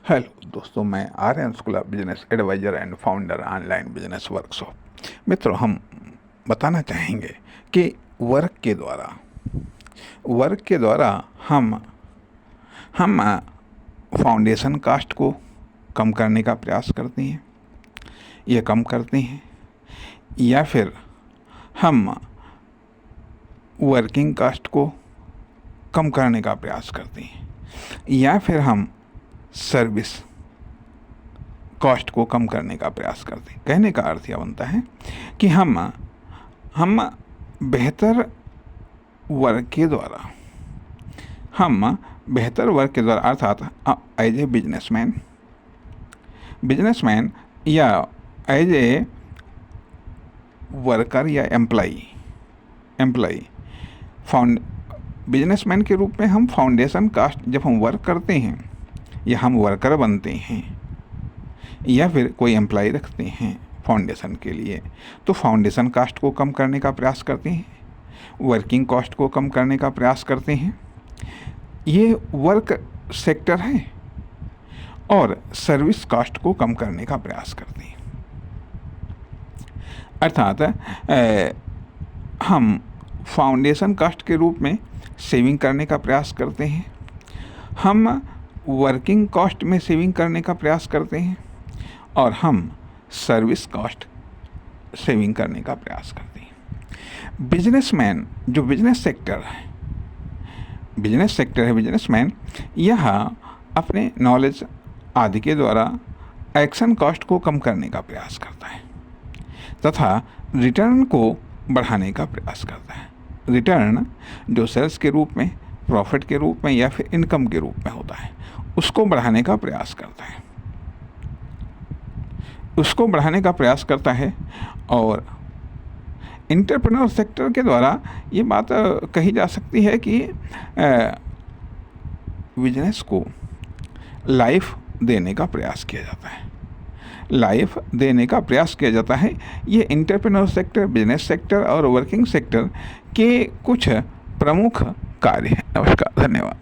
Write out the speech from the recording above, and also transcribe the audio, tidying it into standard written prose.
Hello दोस्तों, मैं Aryan school of business advisor and founder online business workshop. मित्रों, हम बताना चाहेंगे कि वर्क के द्वारा हम फाउंडेशन कास्ट को कम करने का प्रयास करते हैं, ये कम करते हैं, या फिर हम वर्किंग कास्ट को कम करने का प्रयास करते हैं, या फिर हम सर्विस कॉस्ट को कम करने का प्रयास करते हैं। कहने का अर्थ यह बनता है कि हम बेहतर वर्क के द्वारा अर्थात एज ए बिजनेसमैन या एज ए वर्कर या एम्प्लाई बिजनेसमैन के रूप में हम फाउंडेशन कास्ट जब हम वर्क करते हैं या हम वर्कर बनते हैं या फिर कोई एम्प्लाई रखते हैं फाउंडेशन के लिए, तो फाउंडेशन कास्ट को कम करने का प्रयास करते हैं, वर्किंग कॉस्ट को कम करने का प्रयास करते हैं। ये वर्क सेक्टर है, और सर्विस कास्ट को कम करने का प्रयास करते हैं। अर्थात हम फाउंडेशन कास्ट के रूप में सेविंग करने का प्रयास करते हैं, हम वर्किंग कॉस्ट में सेविंग करने का प्रयास करते हैं, और हम सर्विस कॉस्ट सेविंग करने का प्रयास करते हैं। बिजनेसमैन जो बिजनेसमैन यह अपने नॉलेज आदि के द्वारा एक्शन कॉस्ट को कम करने का प्रयास करता है तथा रिटर्न को बढ़ाने का प्रयास करता है। रिटर्न जो सेल्स के रूप में, प्रॉफिट के रूप में या फिर इनकम के रूप में होता है, उसको बढ़ाने का प्रयास करता है। और एंटरप्रेन्योर सेक्टर के द्वारा ये बात कही जा सकती है कि बिजनेस को लाइफ देने का प्रयास किया जाता है। ये एंटरप्रेन्योर सेक्टर, बिजनेस सेक्टर और वर्किंग सेक्टर के कुछ प्रमुख कार्य हैं। नमस्कार, धन्यवाद।